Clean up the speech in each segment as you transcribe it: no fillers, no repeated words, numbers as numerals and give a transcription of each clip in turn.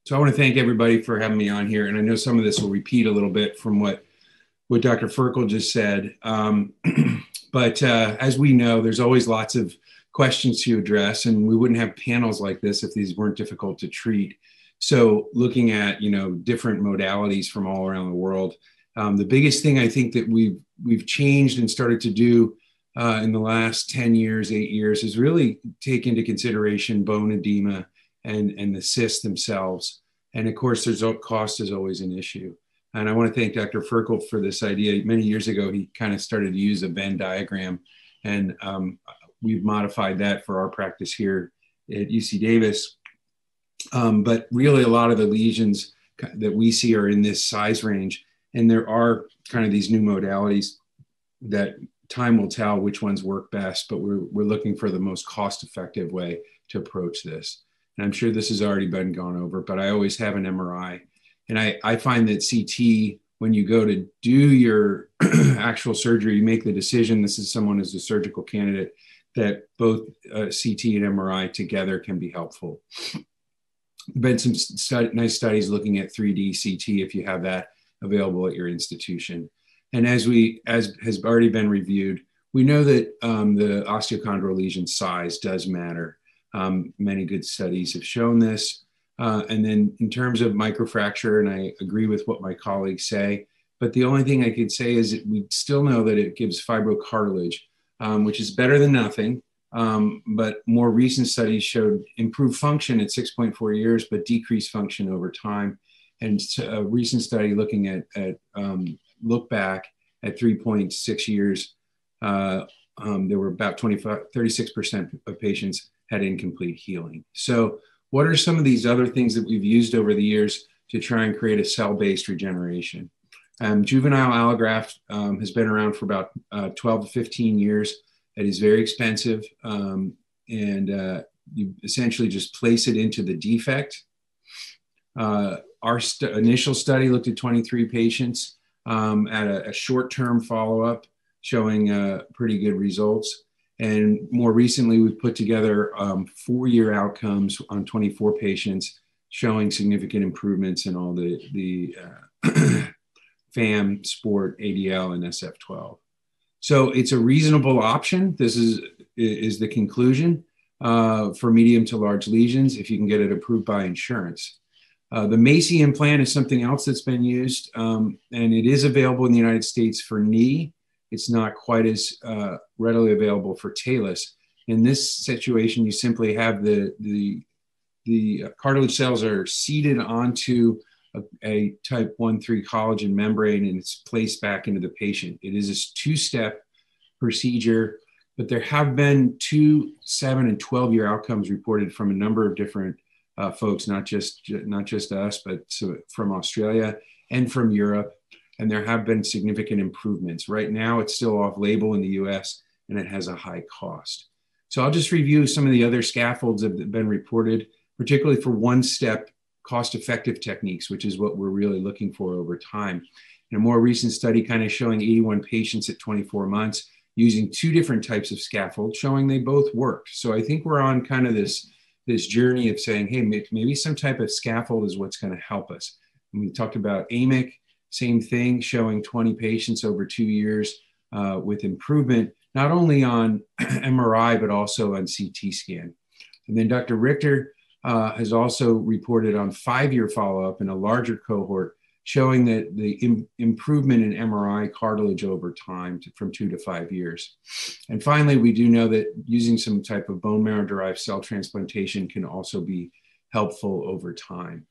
So I want to thank everybody for having me on here. And I know some of this will repeat a little bit from what Dr. Ferkel just said. But as we know, there's always lots of questions to address, and we wouldn't have panels like this if these weren't difficult to treat. So looking at, different modalities from all around the world, the biggest thing I think that we've changed and started to do in the last 10 years, 8 years, is really take into consideration bone edema and the cysts themselves. And of course, cost is always an issue. And I want to thank Dr. Ferkel for this idea. Many years ago, he kind of started to use a Venn diagram, and we've modified that for our practice here at UC Davis. But really, a lot of the lesions that we see are in this size range, and there are kind of these new modalities that time will tell which ones work best, but we're looking for the most cost-effective way to approach this. And I'm sure this has already been gone over, but I always have an MRI. And I find that CT, when you go to do your actual surgery, you make the decision, this is someone who's a surgical candidate, that both CT and MRI together can be helpful. Been some nice studies looking at 3D CT if you have that available at your institution. And as has already been reviewed, we know that the osteochondral lesion size does matter. Many good studies have shown this. And then in terms of microfracture, and I agree with what my colleagues say, but the only thing I could say is that we still know that it gives fibrocartilage, which is better than nothing. But more recent studies showed improved function at 6.4 years, but decreased function over time. And a recent study looking at look back at 3.6 years, there were about 36% of patients had incomplete healing. So what are some of these other things that we've used over the years to try and create a cell-based regeneration? Juvenile allograft has been around for about 12 to 15 years. It is very expensive, and you essentially just place it into the defect. Our initial study looked at 23 patients at a short-term follow-up, showing pretty good results. And more recently, we've put together 4-year outcomes on 24 patients, showing significant improvements in all the FAM, SPORT, ADL, and SF12. So it's a reasonable option. This is the conclusion for medium to large lesions if you can get it approved by insurance. The MACI implant is something else that's been used, and it is available in the United States for knee. It's not quite as readily available for talus. In this situation, you simply have the cartilage cells are seated onto a type 1-3 collagen membrane, and it's placed back into the patient. It is a 2-step procedure, but there have been 2, 7, and 12-year outcomes reported from a number of different folks, not just us, but from Australia and from Europe. And there have been significant improvements. Right now, it's still off label in the US, and it has a high cost. So I'll just review some of the other scaffolds that have been reported, particularly for 1-step cost-effective techniques, which is what we're really looking for over time. In a more recent study kind of showing 81 patients at 24 months using 2 different types of scaffold, showing they both worked. So I think we're on kind of this journey of saying, hey, maybe some type of scaffold is what's going to help us. And we talked about AMIC, same thing, showing 20 patients over 2 years with improvement, not only on MRI, but also on CT scan. And then Dr. Richter has also reported on 5-year follow-up in a larger cohort, showing that the improvement in MRI cartilage over time from 2 to 5 years. And finally, we do know that using some type of bone marrow-derived cell transplantation can also be helpful over time,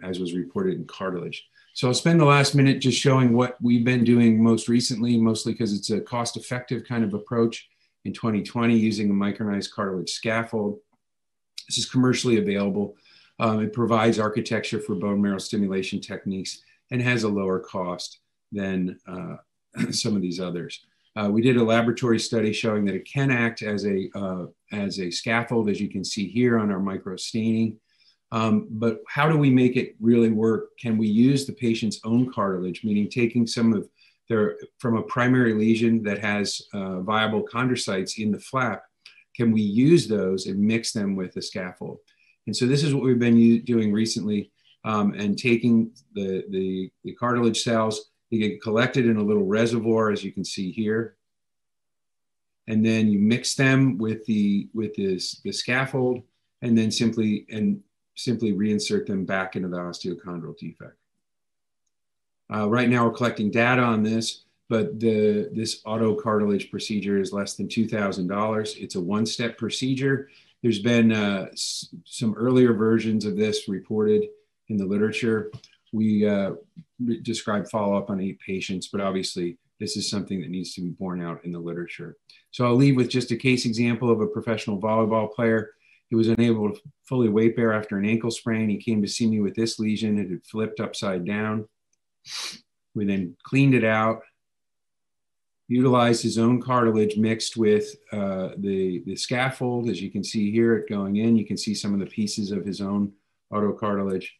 as was reported in cartilage. So I'll spend the last minute just showing what we've been doing most recently, mostly because it's a cost-effective kind of approach in 2020 using a micronized cartilage scaffold. This is commercially available. It provides architecture for bone marrow stimulation techniques and has a lower cost than some of these others. We did a laboratory study showing that it can act as a scaffold, as you can see here on our micro staining. But how do we make it really work? Can we use the patient's own cartilage, meaning taking some of from a primary lesion that has viable chondrocytes in the flap? Can we use those and mix them with the scaffold? And so this is what we've been doing recently, and taking the cartilage cells. They get collected in a little reservoir, as you can see here. And then you mix them with the scaffold, and then simply reinsert them back into the osteochondral defect. Right now we're collecting data on this, but this auto cartilage procedure is less than $2,000. It's a one-step procedure. There's been some earlier versions of this reported in the literature. We describe follow-up on 8 patients, but obviously this is something that needs to be borne out in the literature. So I'll leave with just a case example of a professional volleyball player. He was unable to fully weight bear after an ankle sprain. He came to see me with this lesion. It had flipped upside down. We then cleaned it out, utilized his own cartilage mixed with the scaffold. As you can see here, it going in, you can see some of the pieces of his own auto cartilage.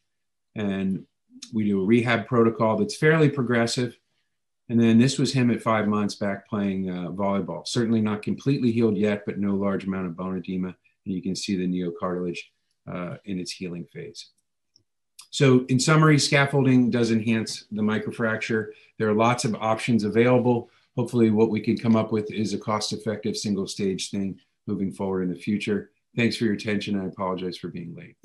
And we do a rehab protocol that's fairly progressive. And then this was him at 5 months back playing volleyball. Certainly not completely healed yet, but no large amount of bone edema. And you can see the neocartilage in its healing phase. So in summary, scaffolding does enhance the microfracture. There are lots of options available. Hopefully what we can come up with is a cost-effective single-stage thing moving forward in the future. Thanks for your attention. I apologize for being late.